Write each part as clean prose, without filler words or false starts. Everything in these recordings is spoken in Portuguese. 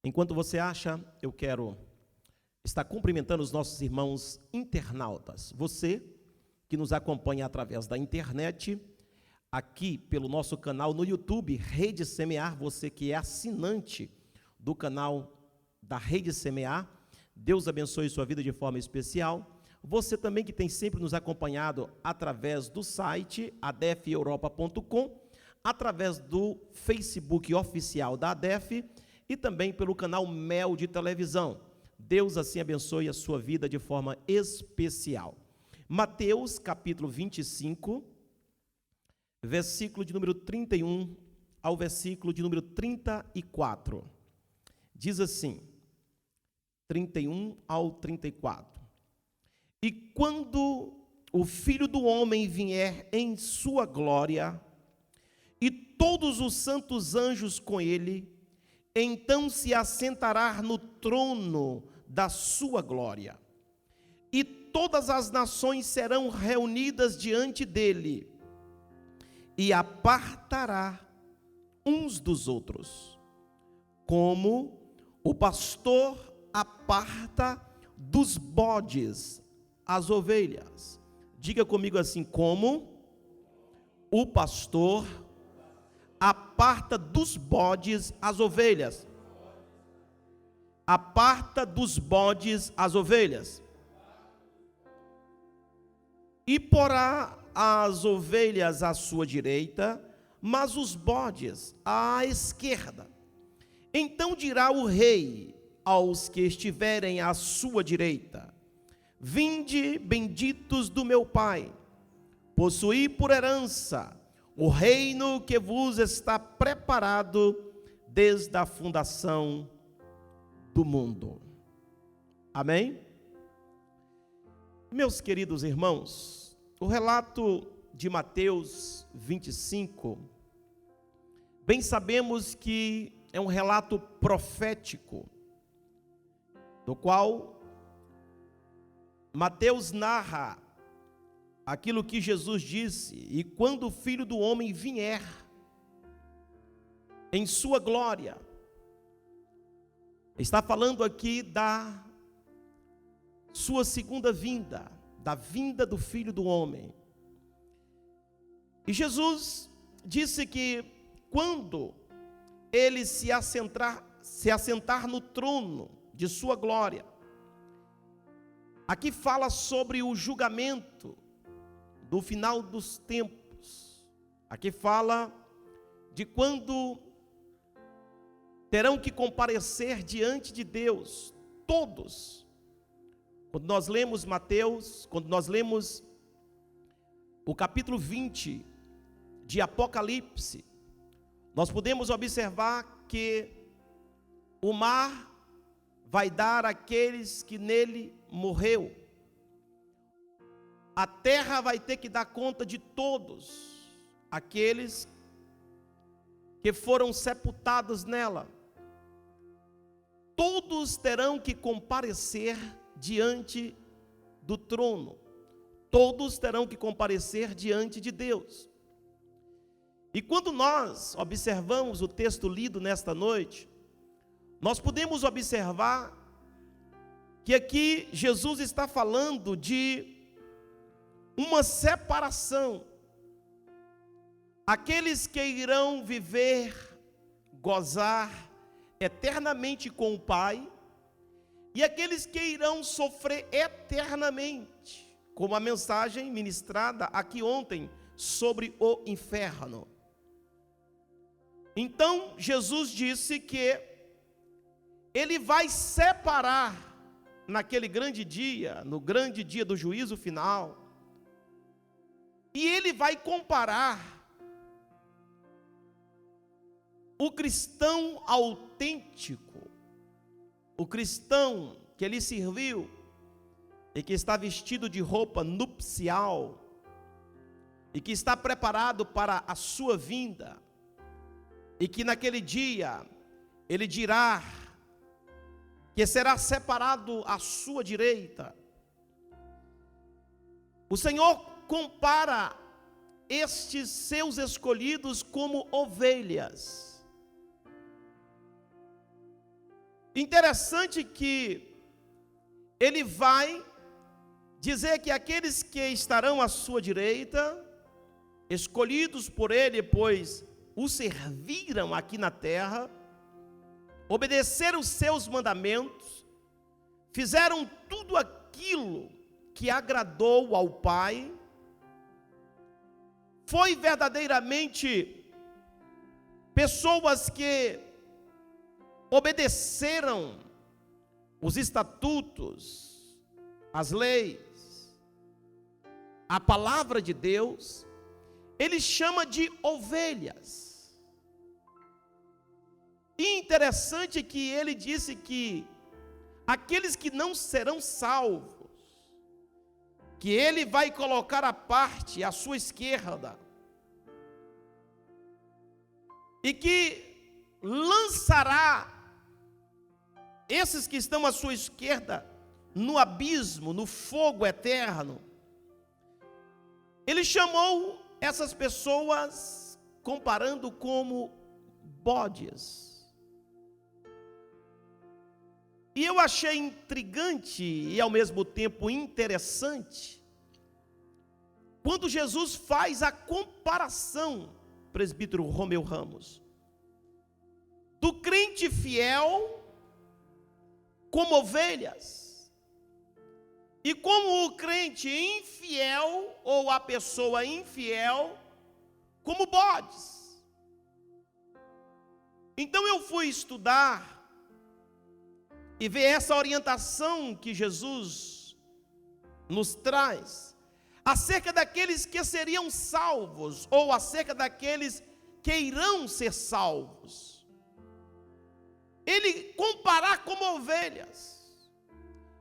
Enquanto você acha, eu quero estar cumprimentando os nossos irmãos internautas. Você que nos acompanha através da internet, aqui pelo nosso canal no YouTube, Rede Semear, você que é assinante do canal da Rede Semear, Deus abençoe sua vida de forma especial. Você também que tem sempre nos acompanhado através do site adefeuropa.com, através do Facebook oficial da ADEF e também pelo canal Mel de televisão. Deus assim abençoe a sua vida de forma especial. Mateus capítulo 25, versículo de número 31 ao versículo de número 34. Diz assim, 31 ao 34. E quando o Filho do Homem vier em sua glória, e todos os santos anjos com ele, então se assentará no trono da sua glória. E todas as nações serão reunidas diante dele, e apartará uns dos outros, como o pastor aparta dos bodes as ovelhas. Diga comigo assim, como o pastor aparta dos bodes as ovelhas. Aparta dos bodes as ovelhas. E porá as ovelhas à sua direita, mas os bodes à esquerda. Então dirá o rei aos que estiverem à sua direita: vinde, benditos do meu Pai, possuí por herança o reino que vos está preparado desde a fundação do mundo. Amém? Meus queridos irmãos, o relato de Mateus 25, bem sabemos que é um relato profético, do qual Mateus narra aquilo que Jesus disse: e quando o Filho do Homem vier em sua glória. Está falando aqui da sua segunda vinda, da vinda do Filho do Homem. E Jesus disse que quando ele se assentar no trono de sua glória, aqui fala sobre o julgamento do final dos tempos. Aqui fala de quando terão que comparecer diante de Deus todos. Quando nós lemos Mateus, quando nós lemos o capítulo 20 de Apocalipse, nós podemos observar que o mar vai dar àqueles que nele morreu. A terra vai ter que dar conta de todos aqueles que foram sepultados nela. Todos terão que comparecer diante do trono. Todos terão que comparecer diante de Deus. E quando nós observamos o texto lido nesta noite, nós podemos observar que aqui Jesus está falando de uma separação. Aqueles que irão viver, gozar eternamente com o Pai, e aqueles que irão sofrer eternamente, como a mensagem ministrada aqui ontem sobre o inferno. Então Jesus disse que ele vai separar naquele grande dia, no grande dia do juízo final, e ele vai comparar o cristão autêntico, o cristão que ele serviu e que está vestido de roupa nupcial e que está preparado para a sua vinda, e que naquele dia ele dirá que será separado à sua direita. O Senhor compara estes seus escolhidos como ovelhas. Interessante que ele vai dizer que aqueles que estarão à sua direita, escolhidos por ele, pois o serviram aqui na terra, obedeceram os seus mandamentos, fizeram tudo aquilo que agradou ao Pai, foi verdadeiramente pessoas que obedeceram os estatutos, as leis, a palavra de Deus. Ele chama de ovelhas. E interessante que ele disse que aqueles que não serão salvos, que ele vai colocar à parte, à sua esquerda, e que lançará esses que estão à sua esquerda no abismo, no fogo eterno. Ele chamou essas pessoas comparando como bodes. E eu achei intrigante e ao mesmo tempo interessante quando Jesus faz a comparação, presbítero Romeu Ramos, do crente fiel como ovelhas e como o crente infiel ou a pessoa infiel como bodes. Então eu fui estudar e ver essa orientação que Jesus nos traz acerca daqueles que seriam salvos ou acerca daqueles que irão ser salvos. Ele comparar como ovelhas.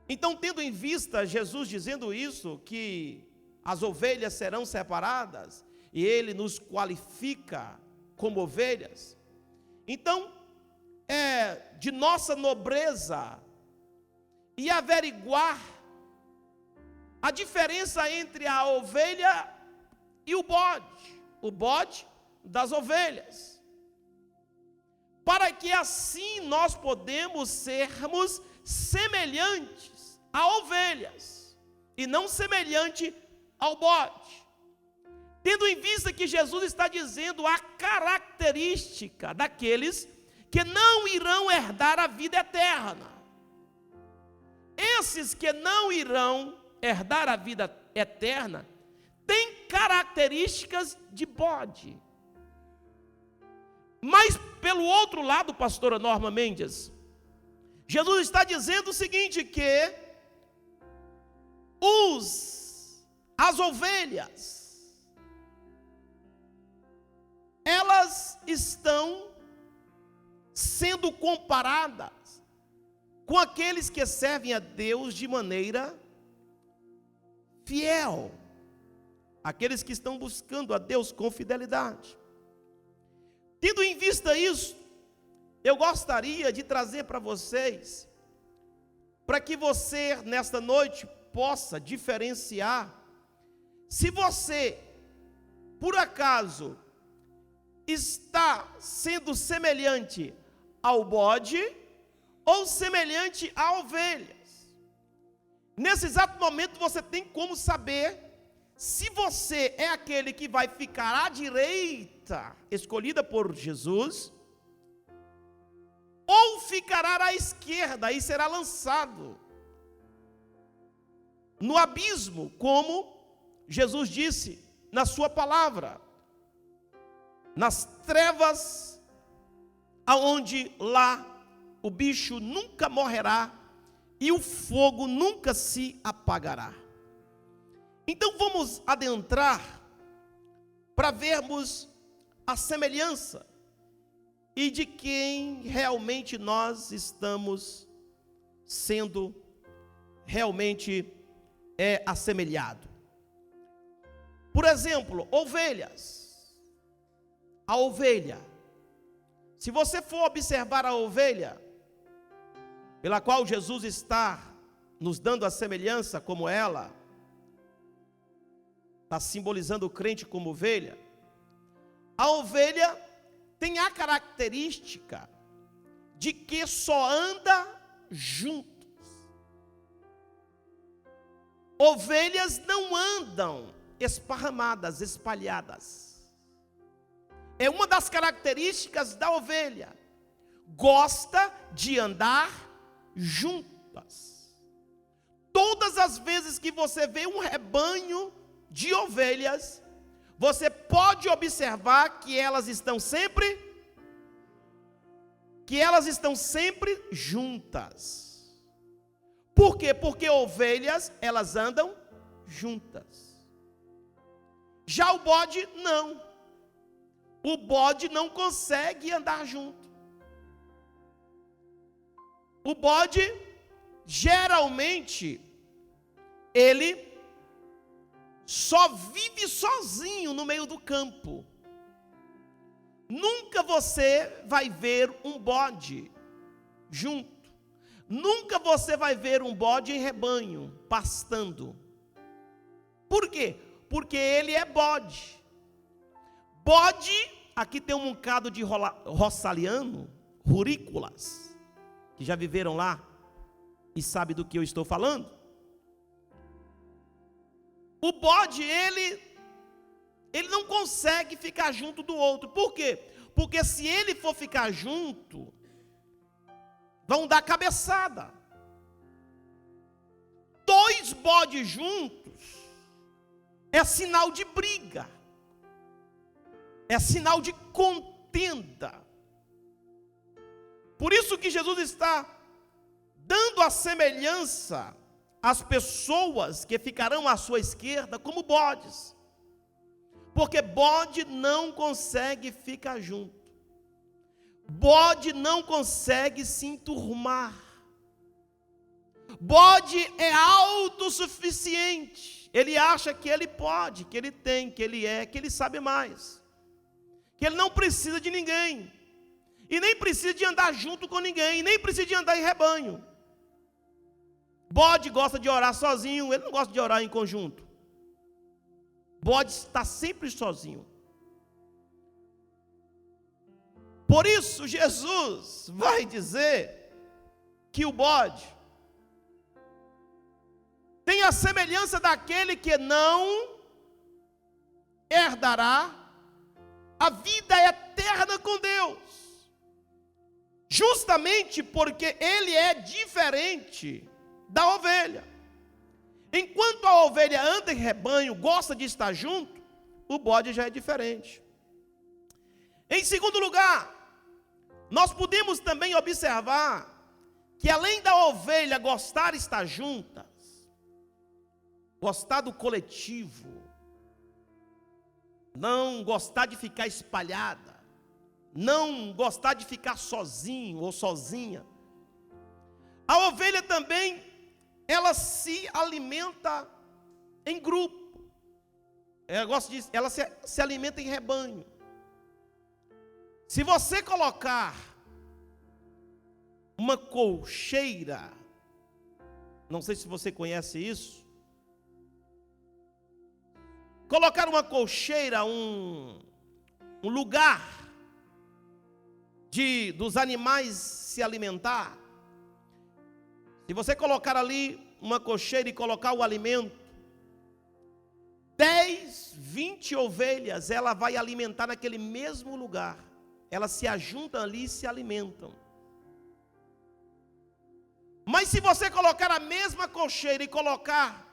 Então, tendo em vista Jesus dizendo isso, que as ovelhas serão separadas, e ele nos qualifica como ovelhas, então, é de nossa nobreza e averiguar a diferença entre a ovelha e o bode das ovelhas, para que assim nós podemos sermos semelhantes a ovelhas e não semelhante ao bode, tendo em vista que Jesus está dizendo a característica daqueles que não irão herdar a vida eterna. Esses que não irão herdar a vida eterna têm características de bode. Mas pelo outro lado, pastora Norma Mendes, Jesus está dizendo o seguinte, que as ovelhas, elas estão sendo comparadas com aqueles que servem a Deus de maneira fiel, aqueles que estão buscando a Deus com fidelidade. Tendo em vista isso, eu gostaria de trazer para vocês, para que você nesta noite possa diferenciar, se você, por acaso, está sendo semelhante ao bode ou semelhante a ovelhas. Nesse exato momento você tem como saber se você é aquele que vai ficar à direita, escolhida por Jesus, ou ficará à esquerda e será lançado no abismo, como Jesus disse na sua palavra, nas trevas, aonde lá o bicho nunca morrerá e o fogo nunca se apagará. Então vamos adentrar para vermos a semelhança e de quem realmente nós estamos sendo realmente assemelhado. Por exemplo, ovelhas. A ovelha. Se você for observar a ovelha, pela qual Jesus está nos dando a semelhança como ela, está simbolizando o crente como ovelha. A ovelha tem a característica de que só anda juntos. Ovelhas não andam esparramadas, espalhadas. É uma das características da ovelha. Gosta de andar juntas. Todas as vezes que você vê um rebanho de ovelhas, você pode observar que elas estão sempre juntas. Por quê? Porque ovelhas, elas andam juntas. Já o bode, não. O bode não consegue andar junto. O bode, geralmente, ele só vive sozinho no meio do campo. Nunca você vai ver um bode junto. Nunca você vai ver um bode em rebanho, pastando. Por quê? Porque ele é bode. Bode, aqui tem um bocado de roçaliano, rurícolas, que já viveram lá e sabe do que eu estou falando. O bode, ele não consegue ficar junto do outro. Por quê? Porque se ele for ficar junto, vão dar cabeçada. 2 bodes juntos é sinal de briga, é sinal de contenda. Por isso que Jesus está dando a semelhança às pessoas que ficarão à sua esquerda como bodes, porque bode não consegue ficar junto. Bode não consegue se enturmar. Bode é autossuficiente. Ele acha que ele pode, que ele tem, que ele é, que ele sabe mais. Que ele não precisa de ninguém. E nem precisa de andar junto com ninguém, nem precisa de andar em rebanho. Bode gosta de orar sozinho, ele não gosta de orar em conjunto. Bode está sempre sozinho. Por isso, Jesus vai dizer que o bode tem a semelhança daquele que não herdará a vida eterna com Deus. Justamente porque ele é diferente da ovelha. Enquanto a ovelha anda em rebanho, gosta de estar junto, o bode já é diferente. Em segundo lugar, nós podemos também observar que além da ovelha gostar de estar juntas, gostar do coletivo, não gostar de ficar espalhada, não gostar de ficar sozinho ou sozinha, a ovelha também, ela se alimenta em grupo, ela se alimenta em rebanho. Se você colocar uma colcheira, não sei se você conhece isso, colocar uma colcheira, um lugar dos animais se alimentar, se você colocar ali uma colcheira e colocar o alimento, 10, 20 ovelhas, ela vai alimentar naquele mesmo lugar. Elas se ajuntam ali e se alimentam. Mas se você colocar a mesma colcheira e colocar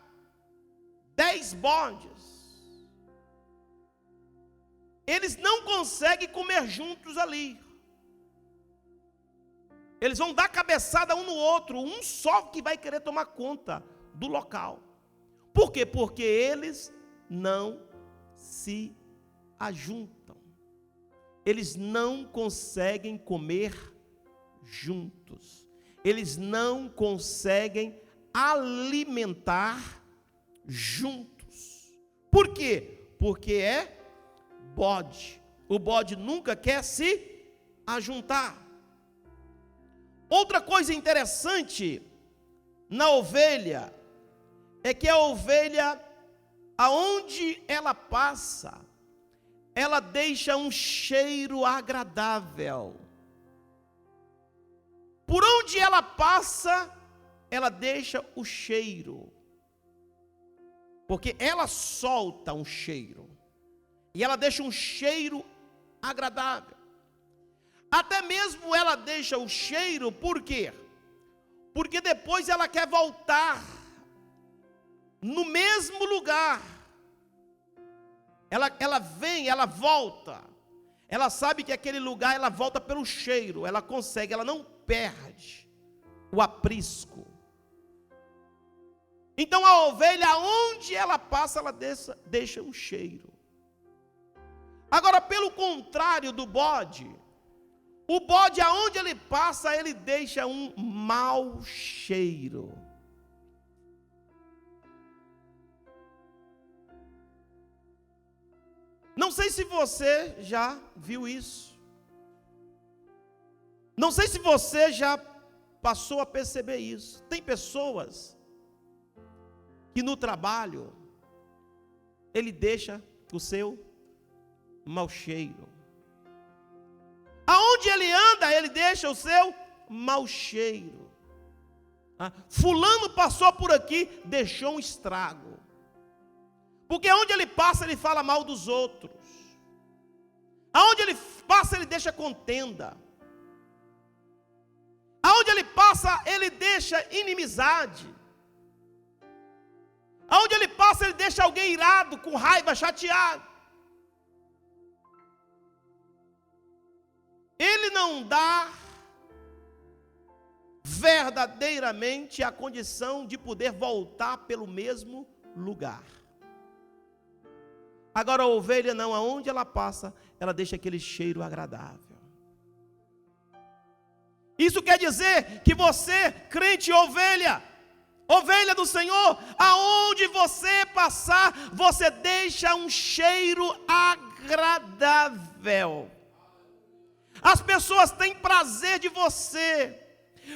10 bodes, eles não conseguem comer juntos ali. Eles vão dar cabeçada um no outro, um só que vai querer tomar conta do local. Por quê? Porque eles não se ajuntam. Eles não conseguem comer juntos. Eles não conseguem alimentar juntos. Por quê? Porque é bode. O bode nunca quer se ajuntar. Outra coisa interessante na ovelha é que a ovelha, aonde ela passa, ela deixa um cheiro agradável. Por onde ela passa, ela deixa o cheiro. Porque ela solta um cheiro. E ela deixa um cheiro agradável. Até mesmo ela deixa o cheiro, por quê? Porque depois ela quer voltar no mesmo lugar. Ela vem, ela volta. Ela sabe que aquele lugar, ela volta pelo cheiro. Ela consegue, ela não perde o aprisco. Então a ovelha, onde ela passa, ela deixa um cheiro. Agora, pelo contrário do bode, o bode, aonde ele passa, ele deixa um mau cheiro. Não sei se você já viu isso. Não sei se você já passou a perceber isso. Tem pessoas que no trabalho ele deixa o seu mau cheiro. Aonde ele anda, ele deixa o seu mau cheiro. Fulano passou por aqui, deixou um estrago. Porque onde ele passa, ele fala mal dos outros. Aonde ele passa, ele deixa contenda. Aonde ele passa, ele deixa inimizade. Aonde ele passa, ele deixa alguém irado, com raiva, chateado. Ele não dá verdadeiramente a condição de poder voltar pelo mesmo lugar. Agora a ovelha não, aonde ela passa, ela deixa aquele cheiro agradável. Isso quer dizer que você, crente ovelha do Senhor, aonde você passar, você deixa um cheiro agradável. As pessoas têm prazer de você.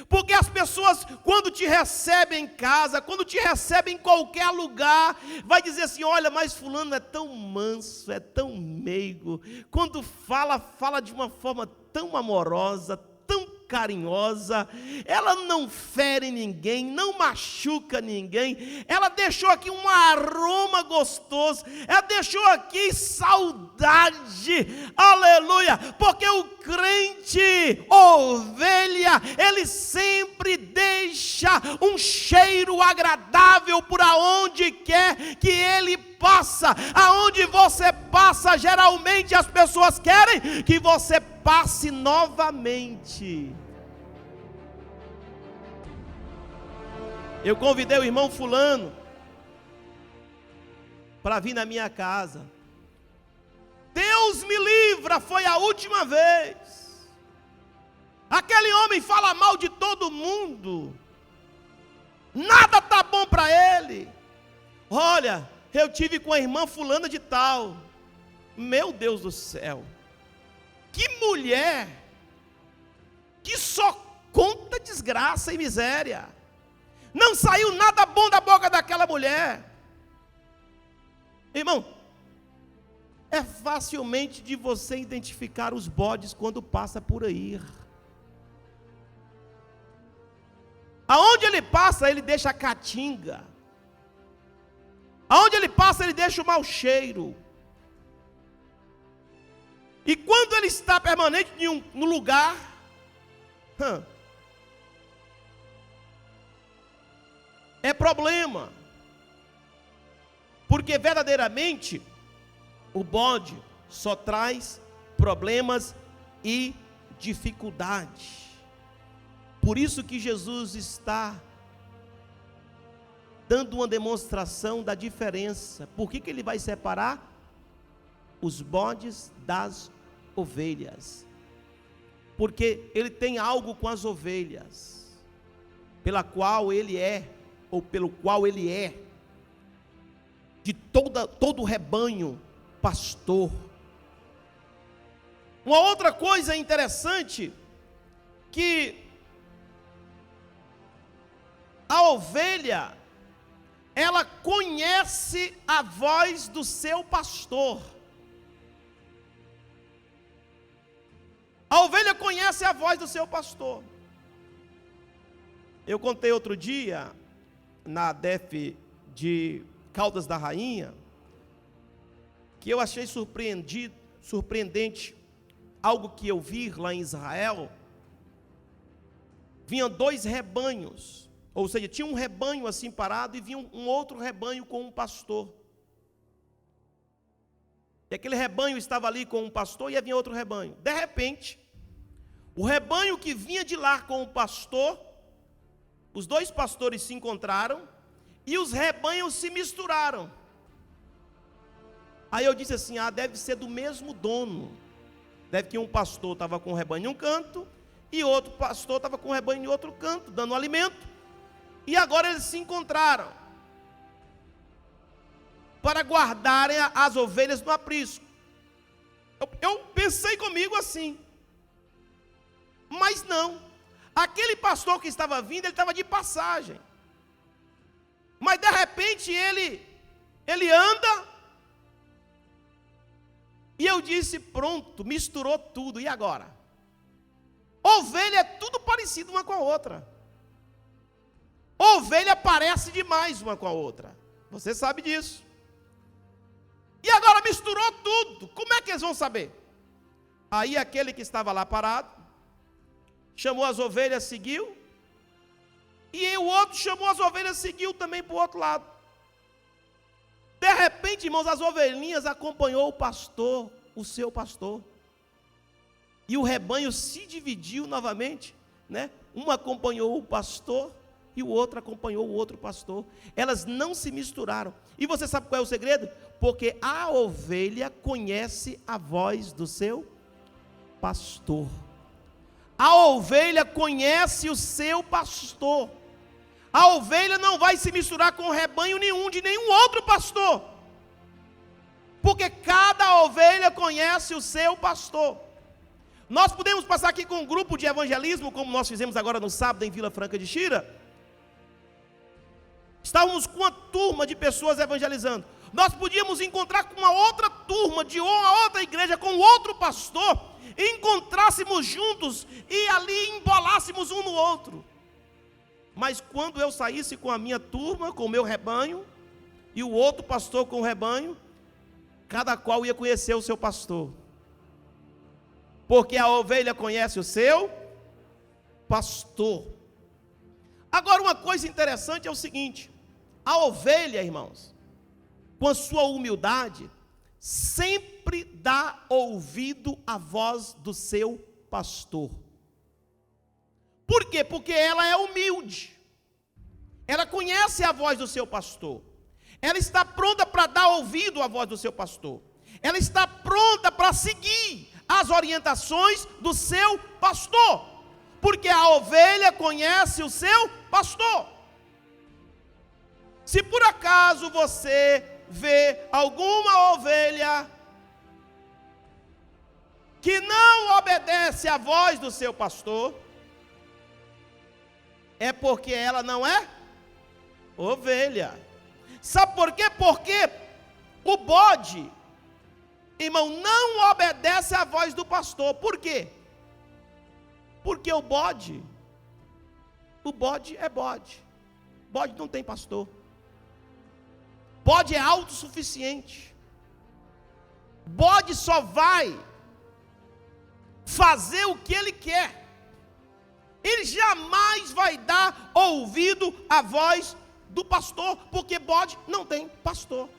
Porque as pessoas, quando te recebem em casa, quando te recebem em qualquer lugar, vai dizer assim: olha, mas fulano é tão manso, é tão meigo. Quando fala de uma forma tão amorosa, tão carinhosa. Ela não fere ninguém, não machuca ninguém. Ela deixou aqui um aroma gostoso. Ela deixou aqui saudade. Aleluia! Porque o crente, ovelha, ele sempre deixa um cheiro agradável por aonde quer que ele passa. Aonde você passa, geralmente as pessoas querem que você passe novamente. Eu convidei o irmão fulano para vir na minha casa. Deus me livra, foi a última vez. Aquele homem fala mal de todo mundo. Nada tá bom para ele. Olha, eu tive com a irmã fulana de tal. Meu Deus do céu. Que mulher que só conta desgraça e miséria. Não saiu nada bom da boca daquela mulher. Irmão, é facilmente de você identificar os bodes quando passa por aí. Aonde ele passa, ele deixa a caatinga. Aonde ele passa, ele deixa o mau cheiro. E quando ele está permanente no lugar, é problema. Porque verdadeiramente o bode só traz problemas e dificuldade. Por isso que Jesus está dando uma demonstração da diferença. Por que ele vai separar os bodes das ovelhas? Porque ele tem algo com as ovelhas, pela qual ele é, ou pelo qual ele é, de todo o rebanho, pastor. Uma outra coisa interessante, que a ovelha, ela conhece a voz do seu pastor. A ovelha conhece a voz do seu pastor. eu contei outro dia, na DEF de Caldas da Rainha, que eu achei surpreendente, algo que eu vi lá em Israel. Vinham 2 rebanhos, ou seja, tinha um rebanho assim parado e vinha um outro rebanho com um pastor. E aquele rebanho estava ali com um pastor e havia outro rebanho. De repente, o rebanho que vinha de lá com o pastor, os 2 pastores se encontraram e os rebanhos se misturaram. Aí eu disse assim, deve ser do mesmo dono. Deve que um pastor estava com o rebanho em um canto e outro pastor estava com o rebanho em outro canto, dando alimento. E agora eles se encontraram para guardarem as ovelhas no aprisco. Eu pensei comigo assim, mas não. Aquele pastor que estava vindo, ele estava de passagem. Mas de repente ele anda. E eu disse, pronto, misturou tudo, e agora? Ovelha é tudo parecido uma com a outra. Ovelha parece demais uma com a outra. Você sabe disso. E agora misturou tudo. Como é que eles vão saber? Aí aquele que estava lá parado, chamou as ovelhas, seguiu. E o outro chamou as ovelhas, seguiu também para o outro lado. De repente, irmãos, as ovelhinhas acompanhou o pastor, o seu pastor. E o rebanho se dividiu novamente, né? Um acompanhou o pastor e o outro acompanhou o outro pastor. Elas não se misturaram. E você sabe qual é o segredo? Porque a ovelha conhece a voz do seu pastor. A ovelha conhece o seu pastor. A ovelha não vai se misturar com rebanho nenhum, de nenhum outro pastor. Porque cada ovelha conhece o seu pastor. Nós podemos passar aqui com um grupo de evangelismo, como nós fizemos agora no sábado em Vila Franca de Xira. Estávamos com uma turma de pessoas evangelizando. Nós podíamos encontrar com uma outra turma, de uma outra igreja, com outro pastor, e encontrássemos juntos, e ali embolássemos um no outro. Mas quando eu saísse com a minha turma, com o meu rebanho, e o outro pastor com o rebanho, cada qual ia conhecer o seu pastor. Porque a ovelha conhece o seu pastor. Agora, uma coisa interessante é o seguinte: a ovelha, irmãos, com a sua humildade, sempre dá ouvido à voz do seu pastor. Por quê? Porque ela é humilde. Ela conhece a voz do seu pastor. Ela está pronta para dar ouvido à voz do seu pastor. Ela está pronta para seguir as orientações do seu pastor. Porque a ovelha conhece o seu pastor. Se por acaso você vê alguma ovelha que não obedece à voz do seu pastor, é porque ela não é ovelha. Sabe por quê? Porque o bode, irmão, não obedece à voz do pastor. Por quê? Porque o bode é bode. Bode não tem pastor. Bode é autossuficiente. Bode só vai fazer o que ele quer. Ele jamais vai dar ouvido à voz do pastor, porque bode não tem pastor.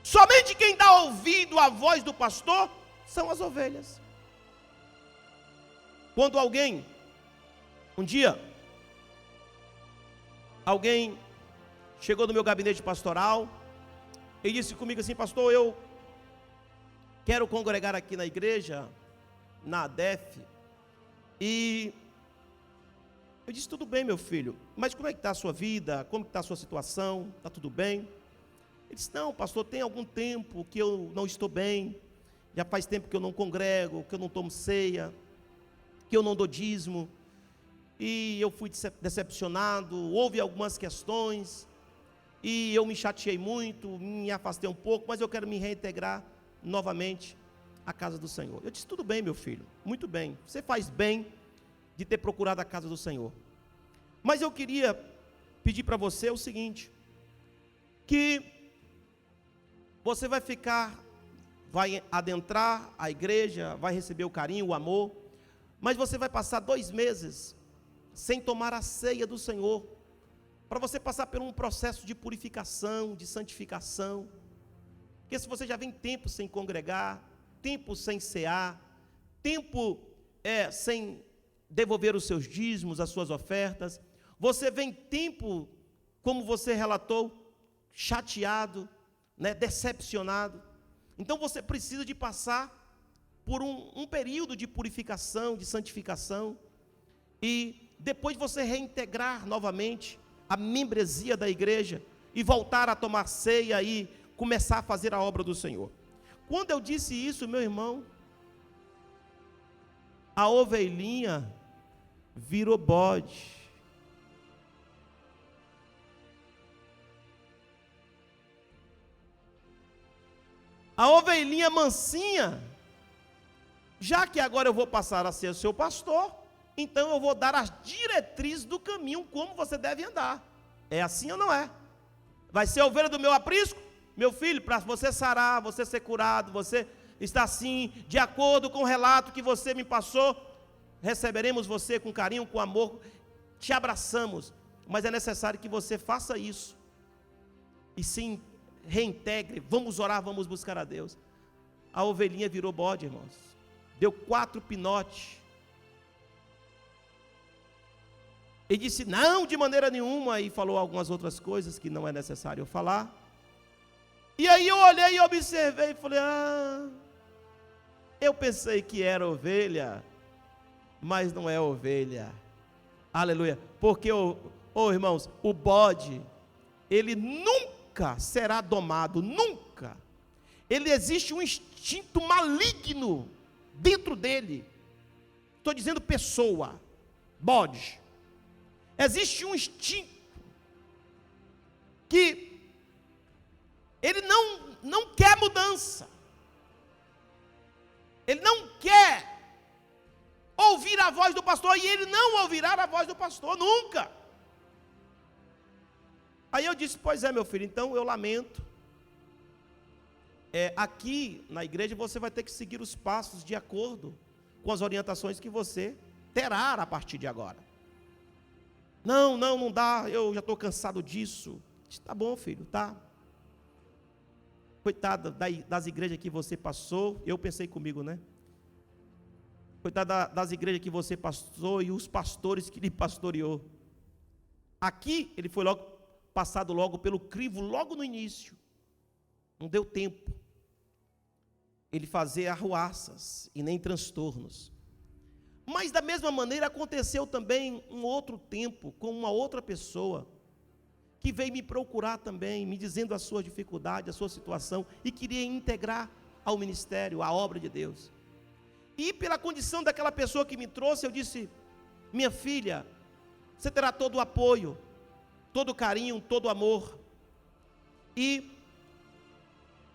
Somente quem dá ouvido à voz do pastor são as ovelhas. Quando um dia, alguém chegou no meu gabinete pastoral e disse comigo assim: pastor, eu quero congregar aqui na igreja, na ADEF, e eu disse: tudo bem, meu filho, mas como é que está a sua vida? Como está a sua situação? Está tudo bem? Ele disse: não, pastor, tem algum tempo que eu não estou bem, já faz tempo que eu não congrego, que eu não tomo ceia, que eu não dou dízimo, e eu fui decepcionado, houve algumas questões, e eu me chateei muito, me afastei um pouco, mas eu quero me reintegrar novamente à casa do Senhor. Eu disse: tudo bem, meu filho, muito bem, você faz bem de ter procurado a casa do Senhor. Mas eu queria pedir para você o seguinte, que você vai adentrar a igreja, vai receber o carinho, o amor, mas você vai passar 2 meses sem tomar a ceia do Senhor, para você passar por um processo de purificação, de santificação, porque se você já vem tempo sem congregar, tempo sem cear, tempo sem devolver os seus dízimos, as suas ofertas, você vem tempo, como você relatou, chateado, decepcionado, então você precisa de passar por um período de purificação, de santificação, e depois você reintegrar novamente a membresia da igreja, e voltar a tomar ceia e começar a fazer a obra do Senhor. Quando eu disse isso, meu irmão, a ovelhinha virou bode. A ovelhinha mansinha, já que agora eu vou passar a ser o seu pastor, então eu vou dar as diretrizes do caminho, como você deve andar. É assim ou não é? Vai ser a ovelha do meu aprisco? Meu filho, para você sarar, você ser curado, você está assim, de acordo com o relato que você me passou, receberemos você com carinho, com amor, te abraçamos, mas é necessário que você faça isso, e sim, reintegre, vamos orar, vamos buscar a Deus. A ovelhinha virou bode, irmãos, deu 4 pinotes, e disse, não, de maneira nenhuma, e falou algumas outras coisas que não é necessário eu falar, e aí eu olhei e observei, e falei, eu pensei que era ovelha, mas não é ovelha, aleluia, porque, irmãos, o bode, ele nunca será domado, nunca, ele existe um instinto maligno dentro dele, estou dizendo pessoa, bode, existe um instinto, que ele não quer mudança, ele não quer ouvir a voz do pastor, e ele não ouvirá a voz do pastor, nunca. Aí eu disse, pois é meu filho, então eu lamento, aqui na igreja você vai ter que seguir os passos de acordo com as orientações que você terá a partir de agora. Não dá, eu já estou cansado disso. Disse, tá bom filho, tá. Coitado das igrejas que você passou, eu pensei comigo, Coitado das igrejas que você passou e os pastores que lhe pastoreou. Aqui ele foi passado logo pelo crivo, logo no início. Não deu tempo ele fazer arruaças e nem transtornos. Mas da mesma maneira aconteceu também um outro tempo com uma outra pessoa que veio me procurar também, me dizendo a sua dificuldade, a sua situação, e queria integrar ao ministério, à obra de Deus. E pela condição daquela pessoa que me trouxe, eu disse, minha filha, você terá todo o apoio, todo o carinho, todo o amor, e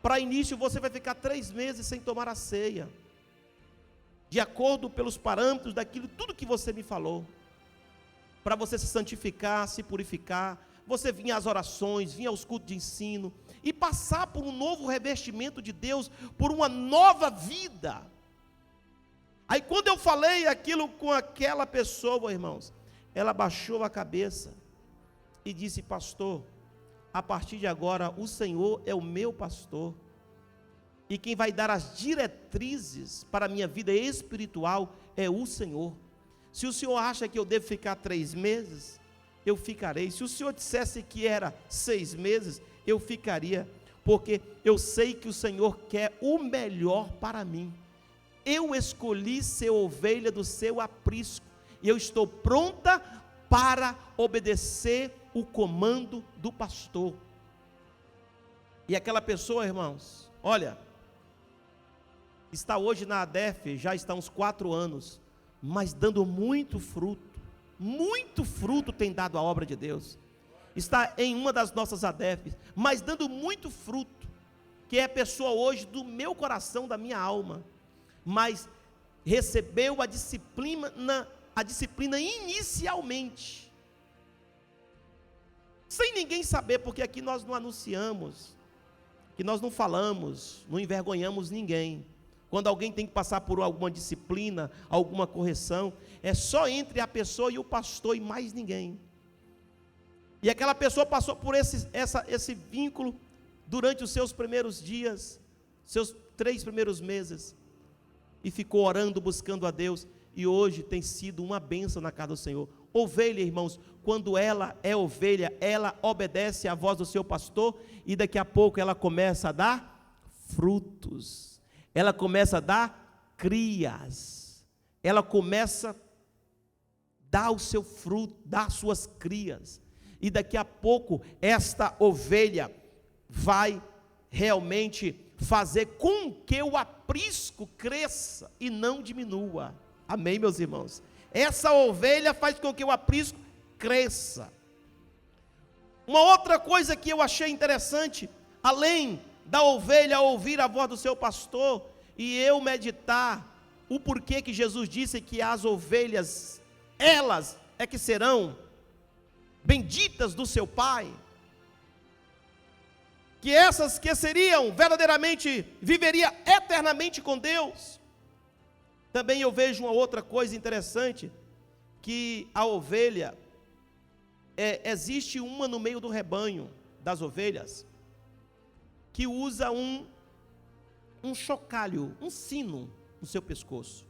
para início você vai ficar 3 meses sem tomar a ceia, de acordo pelos parâmetros daquilo, tudo que você me falou, para você se santificar, se purificar, você vinha às orações, vinha aos cultos de ensino, e passar por um novo revestimento de Deus, por uma nova vida. Aí quando eu falei aquilo com aquela pessoa, irmãos, ela baixou a cabeça, e disse, pastor, a partir de agora, o Senhor é o meu pastor, e quem vai dar as diretrizes para a minha vida espiritual é o Senhor. Se o Senhor acha que eu devo ficar 3 meses, eu ficarei. Se o Senhor dissesse que era 6 meses, eu ficaria, porque eu sei que o Senhor quer o melhor para mim. Eu escolhi ser ovelha do seu aprisco, e eu estou pronta para obedecer o comando do pastor. E aquela pessoa, irmãos, olha, está hoje na ADEF, já está uns 4 anos, mas dando muito fruto tem dado a obra de Deus. Está em uma das nossas ADEFs, mas dando muito fruto, que é a pessoa hoje do meu coração, da minha alma, mas recebeu a disciplina inicialmente, sem ninguém saber, porque aqui nós não anunciamos, que nós não falamos, não envergonhamos ninguém. Quando alguém tem que passar por alguma disciplina, alguma correção, é só entre a pessoa e o pastor e mais ninguém. E aquela pessoa passou por esse vínculo durante os seus primeiros dias, seus 3 primeiros meses, e ficou orando, buscando a Deus, e hoje tem sido uma bênção na casa do Senhor. Ovelha, irmãos, quando ela é ovelha, ela obedece à voz do seu pastor, e daqui a pouco ela começa a dar frutos, ela começa a dar crias, ela começa a dar o seu fruto, dar suas crias, e daqui a pouco esta ovelha vai realmente fazer com que o aprisco cresça e não diminua. Amém, meus irmãos? Essa ovelha faz com que o aprisco cresça. Uma outra coisa que eu achei interessante, além da ovelha ouvir a voz do seu pastor, e eu meditar o porquê que Jesus disse que as ovelhas, elas é que serão benditas do seu Pai, que essas que seriam verdadeiramente, viveria eternamente com Deus. Também eu vejo uma outra coisa interessante, que a ovelha, existe uma no meio do rebanho das ovelhas, que usa um chocalho, um sino no seu pescoço.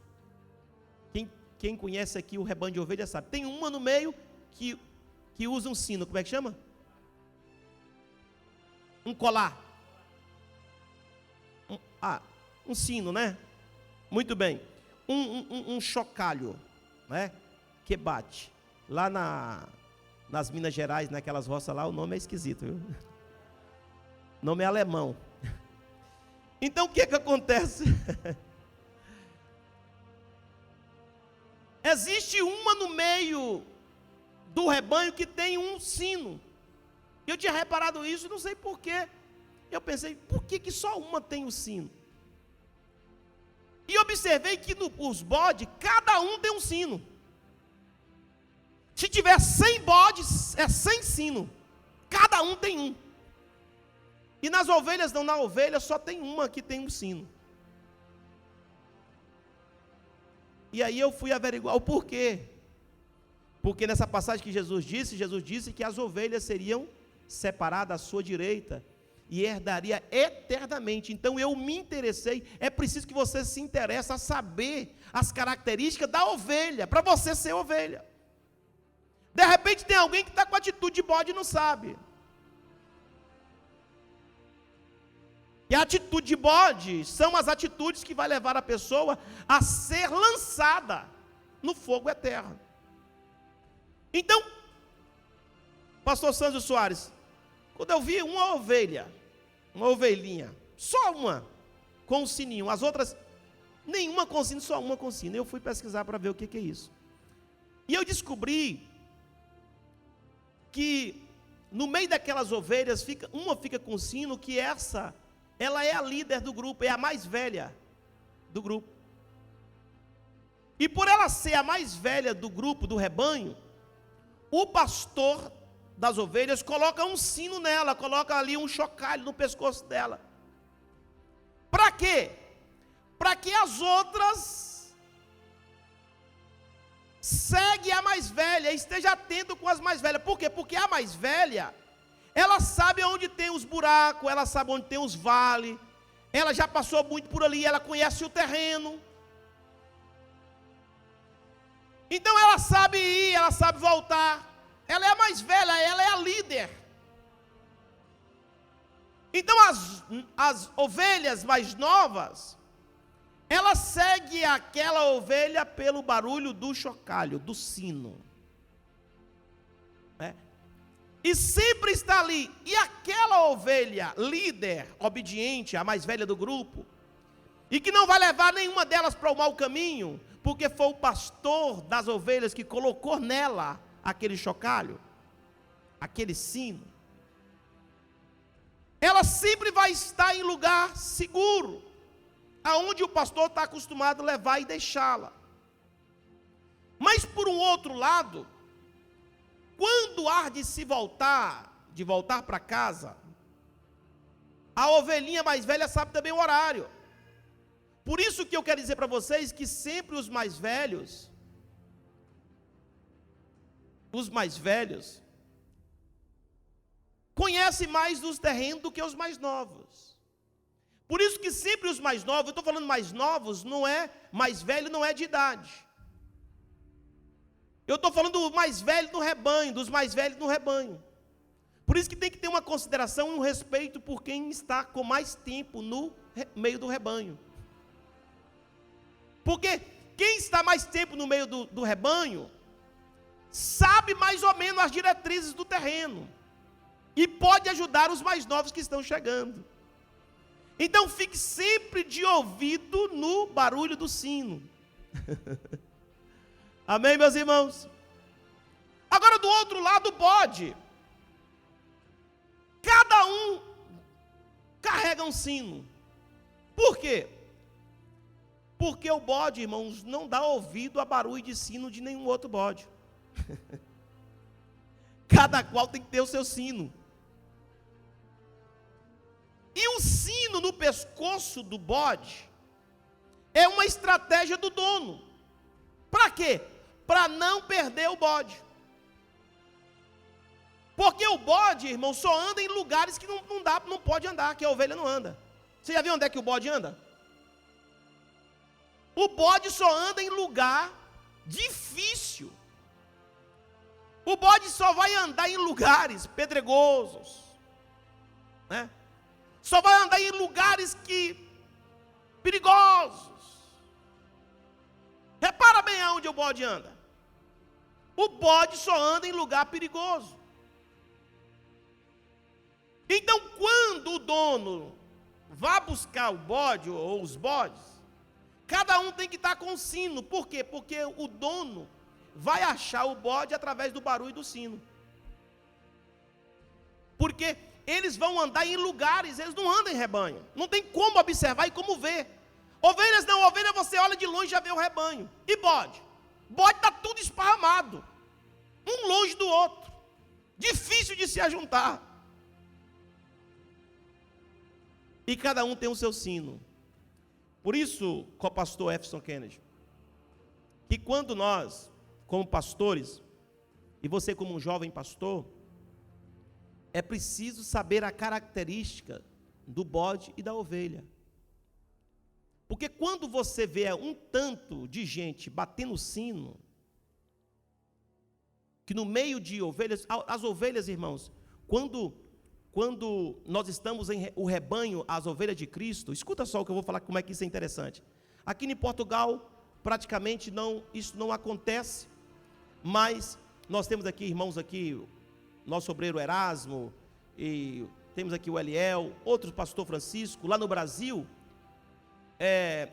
Quem conhece aqui o rebanho de ovelhas sabe, tem uma no meio que usa um sino, como é que chama? Um colar. Um sino, né? Muito bem. Um chocalho, né? Que bate. Lá nas Minas Gerais, naquelas roças lá, o nome é esquisito, viu? O nome é alemão. Então o que acontece? Existe uma no meio do rebanho que tem um sino. Eu tinha reparado isso, não sei porquê. Eu pensei, por que só uma tem o sino? E observei que os bodes, cada um tem um sino. Se tiver 100 bodes, é 100 sino. Cada um tem um. E nas ovelhas não, na ovelha só tem uma que tem um sino. E aí eu fui averiguar o porquê. Porque nessa passagem que Jesus disse que as ovelhas seriam separadas à sua direita e herdaria eternamente. Então eu me interessei. É preciso que você se interesse a saber as características da ovelha, para você ser ovelha. De repente tem alguém que está com atitude de bode e não sabe. E a atitude de bode são as atitudes que vai levar a pessoa a ser lançada no fogo eterno. Então, pastor Sandro Soares, quando eu vi uma ovelhinha, só uma, com um sininho, as outras, nenhuma com sino, só uma com sino, eu fui pesquisar para ver o que é isso. E eu descobri que no meio daquelas ovelhas, uma fica com sino, que ela é a líder do grupo, é a mais velha do grupo. E por ela ser a mais velha do grupo, do rebanho, o pastor das ovelhas coloca um sino nela, coloca ali um chocalho no pescoço dela. Para quê? Para que as outras seguem a mais velha, esteja atento com as mais velhas. Por quê? Porque a mais velha, ela sabe onde tem os buracos, ela sabe onde tem os vales, ela já passou muito por ali, ela conhece o terreno. Então ela sabe ir, ela sabe voltar. Ela é a mais velha, ela é a líder. Então as ovelhas mais novas, ela segue aquela ovelha pelo barulho do chocalho, do sino. E sempre está ali. E aquela ovelha líder, obediente, a mais velha do grupo, e que não vai levar nenhuma delas para o mau caminho, porque foi o pastor das ovelhas que colocou nela aquele chocalho, aquele sino. Ela sempre vai estar em lugar seguro, aonde o pastor está acostumado a levar e deixá-la. Mas por um outro lado, quando há de se voltar de voltar para casa, a ovelhinha mais velha sabe também o horário. Por isso que eu quero dizer para vocês que sempre os mais velhos, conhecem mais dos terrenos do que os mais novos. Por isso que sempre os mais novos, eu estou falando mais novos, não é, mais velho não é de idade. Eu estou falando do mais velho no rebanho, dos mais velhos no rebanho. Por isso que tem que ter uma consideração, um respeito por quem está com mais tempo no meio do rebanho. Porque quem está mais tempo no meio do rebanho, sabe mais ou menos as diretrizes do terreno. E pode ajudar os mais novos que estão chegando. Então fique sempre de ouvido no barulho do sino. Amém, meus irmãos? Agora do outro lado, o bode. Cada um carrega um sino. Por quê? Porque o bode, irmãos, não dá ouvido a barulho de sino de nenhum outro bode. Cada qual tem que ter o seu sino. E o sino no pescoço do bode é uma estratégia do dono. Para quê? Para não perder o bode. Porque o bode, irmão, só anda em lugares que não pode andar, que a ovelha não anda. Você já viu onde é que o bode anda? O bode só anda em lugar difícil. O bode só vai andar em lugares pedregosos, né? Só vai andar em lugares perigosos. Repara bem aonde o bode anda. O bode só anda em lugar perigoso. Então, quando o dono vai buscar o bode ou os bodes, cada um tem que estar com o sino. Por quê? Porque o dono vai achar o bode através do barulho do sino. Porque eles vão andar em lugares, eles não andam em rebanho. Não tem como observar e como ver. Ovelhas não, ovelha você olha de longe e já vê o rebanho. E bode? Bode está tudo esparramado, um longe do outro, difícil de se ajuntar. E cada um tem o seu sino. Por isso, com o pastor Jefferson Kennedy, que quando nós, como pastores, e você como um jovem pastor, é preciso saber a característica do bode e da ovelha. Porque quando você vê um tanto de gente batendo sino, que no meio de ovelhas, as ovelhas, irmãos, quando nós estamos em o rebanho, as ovelhas de Cristo, escuta só o que eu vou falar, como é que isso é interessante. Aqui em Portugal, praticamente isso não acontece, mas nós temos aqui irmãos aqui, nosso obreiro Erasmo, e temos aqui o Eliel, outro pastor Francisco. Lá no Brasil,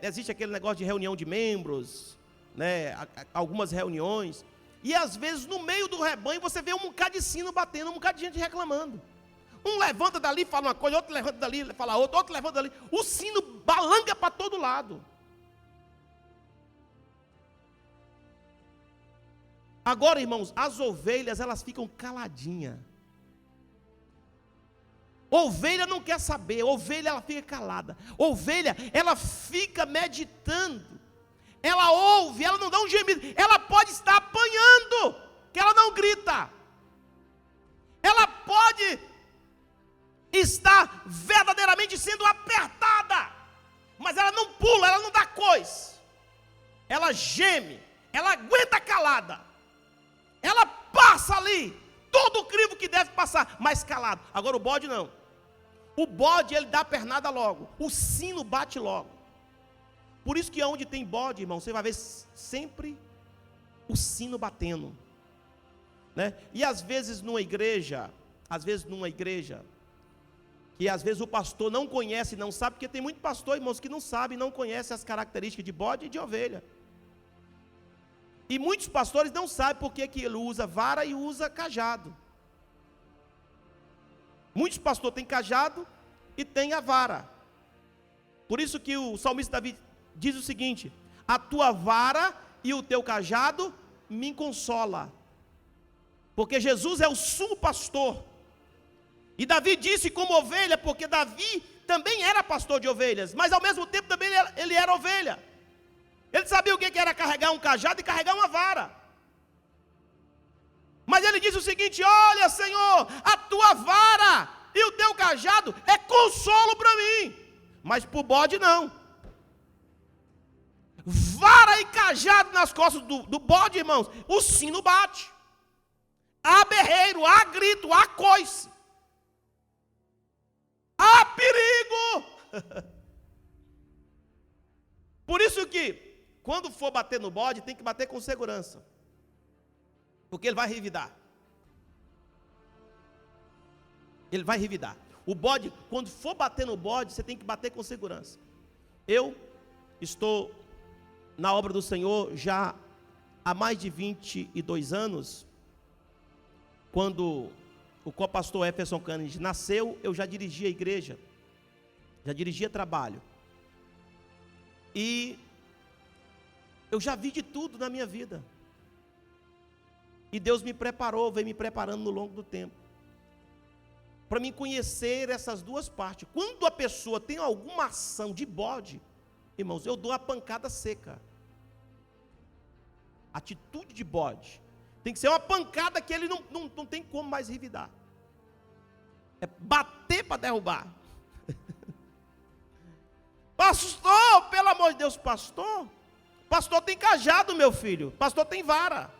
existe aquele negócio de reunião de membros, né, algumas reuniões, e às vezes no meio do rebanho você vê um bocado de sino batendo, um bocado de gente reclamando. Um levanta dali, fala uma coisa, outro levanta dali, fala outra, outro levanta dali. O sino balanga para todo lado. Agora, irmãos, as ovelhas, elas ficam caladinhas. Ovelha não quer saber, ovelha ela fica calada. Ovelha, ela fica meditando. Ela ouve, ela não dá um gemido. Ela pode estar apanhando, que ela não grita. Ela pode estar verdadeiramente sendo apertada, mas ela não pula, ela não dá coice. Ela geme, ela aguenta calada. Ela passa ali todo o crivo que deve passar, mas calado. Agora o bode não. O bode, ele dá a pernada logo. O sino bate logo. Por isso que onde tem bode, irmão, você vai ver sempre o sino batendo, né? E às vezes numa igreja, que às vezes o pastor não conhece, não sabe, porque tem muito pastor, irmãos, que não sabe, não conhece as características de bode e de ovelha. E muitos pastores não sabem por que ele usa vara e usa cajado. Muitos pastores têm cajado e têm a vara. Por isso que o salmista Davi diz o seguinte: a tua vara e o teu cajado me consola. Porque Jesus é o sumo pastor. E Davi disse como ovelha, porque Davi também era pastor de ovelhas, mas ao mesmo tempo também ele era ovelha. Ele sabia o que era carregar um cajado e carregar uma vara. Mas ele disse o seguinte: olha, Senhor, a tua vara e o teu cajado é consolo para mim, mas para o bode não. Vara e cajado nas costas do bode, irmãos, o sino bate. Há berreiro, há grito, há coice. Há perigo. Por isso que, quando for bater no bode, tem que bater com segurança, porque ele vai revidar. Ele vai revidar. O bode, quando for bater no bode, você tem que bater com segurança. Eu estou na obra do Senhor já há mais de 22 anos. Quando o co-pastor Efferson Kennedy nasceu, eu já dirigia a igreja, já dirigia trabalho. E eu já vi de tudo na minha vida. E Deus me preparou, vem me preparando no longo do tempo, para mim conhecer essas duas partes. Quando a pessoa tem alguma ação de bode, irmãos, eu dou a pancada seca. Atitude de bode tem que ser uma pancada que ele não tem como mais revidar. É bater para derrubar. Pastor, pelo amor de Deus, pastor tem cajado, meu filho. Pastor tem vara.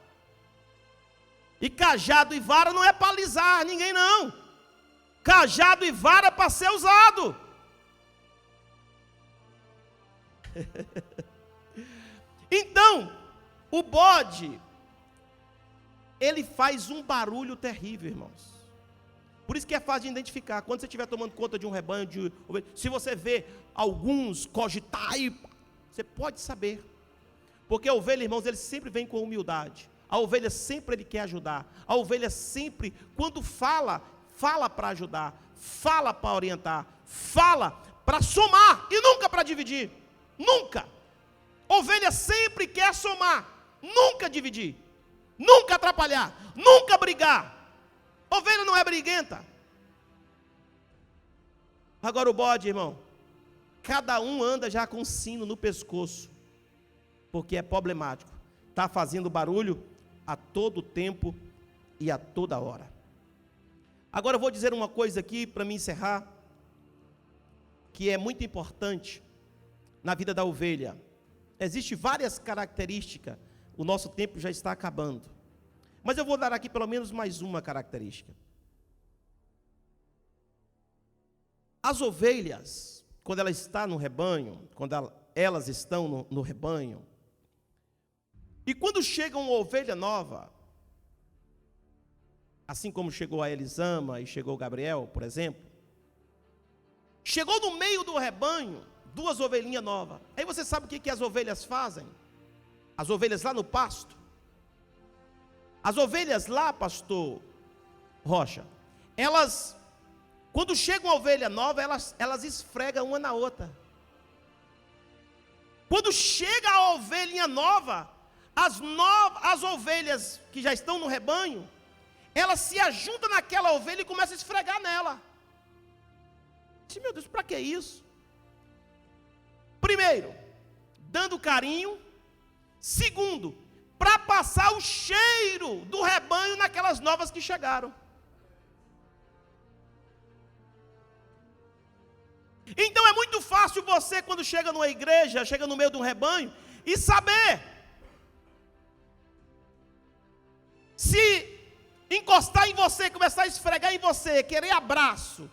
E cajado e vara não é para alisar ninguém, não. Cajado e vara é para ser usado. Então, o bode, ele faz um barulho terrível, irmãos. Por isso que é fácil de identificar. Quando você estiver tomando conta de um rebanho, se você vê alguns cogitar, você pode saber. Porque a ovelha, irmãos, ele sempre vem com humildade. A ovelha sempre ele quer ajudar. A ovelha sempre, quando fala para ajudar, fala para orientar, fala para somar e nunca para dividir. Nunca. Ovelha sempre quer somar, nunca dividir, nunca atrapalhar, nunca brigar. Ovelha não é briguenta. Agora o bode, irmão, cada um anda já com um sino no pescoço, porque é problemático. Está fazendo barulho a todo tempo e a toda hora. Agora eu vou dizer uma coisa aqui para me encerrar, que é muito importante na vida da ovelha. Existem várias características, o nosso tempo já está acabando, mas eu vou dar aqui pelo menos mais uma característica. As ovelhas, quando elas estão no rebanho, quando elas estão no rebanho, e quando chega uma ovelha nova, assim como chegou a Elisama e chegou Gabriel, por exemplo, chegou no meio do rebanho, duas ovelhinhas novas. Aí você sabe o que as ovelhas fazem? As ovelhas lá no pasto. As ovelhas lá, pastor Rocha, elas, quando chega uma ovelha nova, elas esfregam uma na outra. Quando chega a ovelhinha nova, as ovelhas que já estão no rebanho, elas se ajuntam naquela ovelha e começam a esfregar nela. Meu Deus, para que isso? Primeiro, dando carinho. Segundo, para passar o cheiro do rebanho naquelas novas que chegaram. Então é muito fácil você, quando chega numa igreja, chega no meio de um rebanho, e saber se encostar em você, começar a esfregar em você, querer abraço,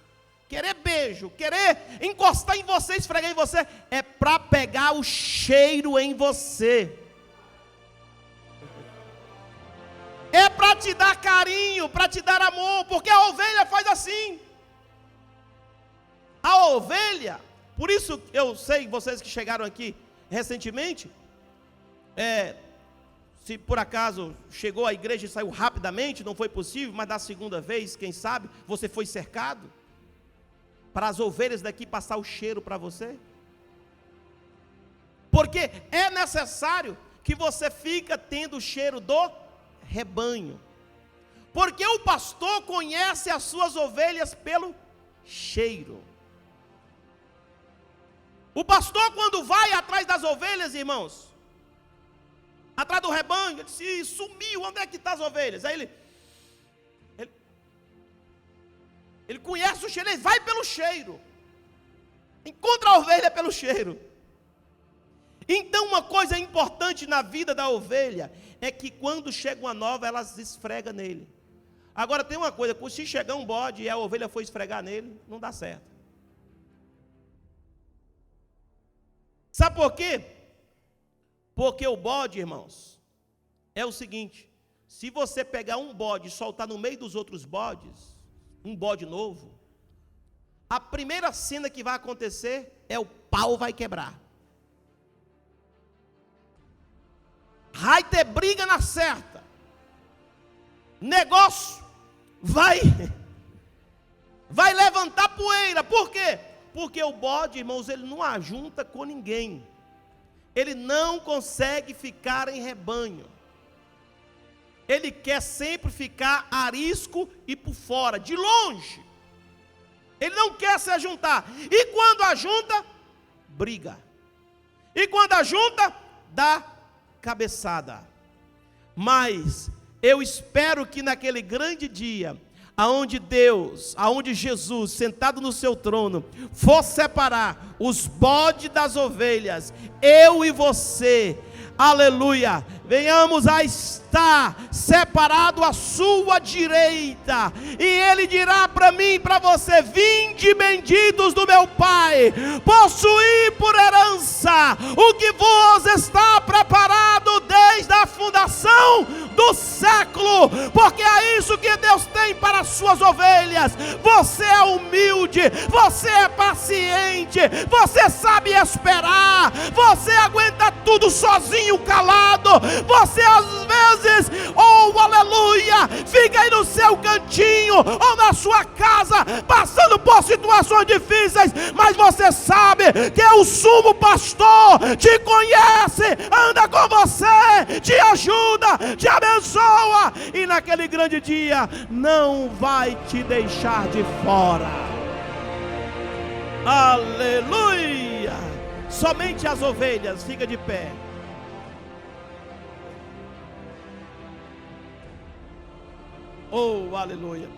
querer beijo, querer encostar em você, esfregar em você, é para pegar o cheiro em você. É para te dar carinho, para te dar amor, porque a ovelha faz assim. A ovelha, por isso eu sei, vocês que chegaram aqui recentemente, se por acaso chegou à igreja e saiu rapidamente, não foi possível, mas da segunda vez, quem sabe, você foi cercado, para as ovelhas daqui passar o cheiro para você, porque é necessário que você fica tendo o cheiro do rebanho, Porque o pastor conhece as suas ovelhas pelo cheiro. O pastor, quando vai atrás das ovelhas, irmãos, atrás do rebanho, ele disse: sumiu, onde é que estão as ovelhas? Aí ele conhece o cheiro, ele vai pelo cheiro, encontra a ovelha pelo cheiro. Então, uma coisa importante na vida da ovelha é que quando chega uma nova, ela se esfrega nele. Agora tem uma coisa: se chegar um bode e a ovelha for esfregar nele, não dá certo. Sabe por quê? Porque o bode, irmãos, é o seguinte: se você pegar um bode e soltar no meio dos outros bodes, um bode novo, a primeira cena que vai acontecer é o pau vai quebrar. Vai ter briga na certa. Negócio vai levantar poeira. Por quê? Porque o bode, irmãos, ele não ajunta com ninguém. Ele não consegue ficar em rebanho. Ele quer sempre ficar arisco e por fora, de longe. Ele não quer se ajuntar. E quando ajunta, briga. E quando ajunta, dá cabeçada. Mas eu espero que naquele grande dia, aonde Deus, aonde Jesus, sentado no seu trono, for separar os bodes das ovelhas, eu e você, aleluia, venhamos a estar separado à sua direita, e Ele dirá para mim e para você: vinde benditos do meu Pai, possuí por herança o que vos está preparado desde a fundação do século, porque é isso que Deus tem para as suas ovelhas. Você é humilde, você é paciente, você sabe esperar, você aguenta tudo sozinho, calado. Você às vezes, aleluia, fica aí no seu cantinho ou na sua casa, passando por situações difíceis, mas você sabe que o sumo pastor te conhece, anda com você, te ajuda, te abençoa, e naquele grande dia não vai te deixar de fora. Aleluia! Somente as ovelhas, fica de pé. Oh, aleluia.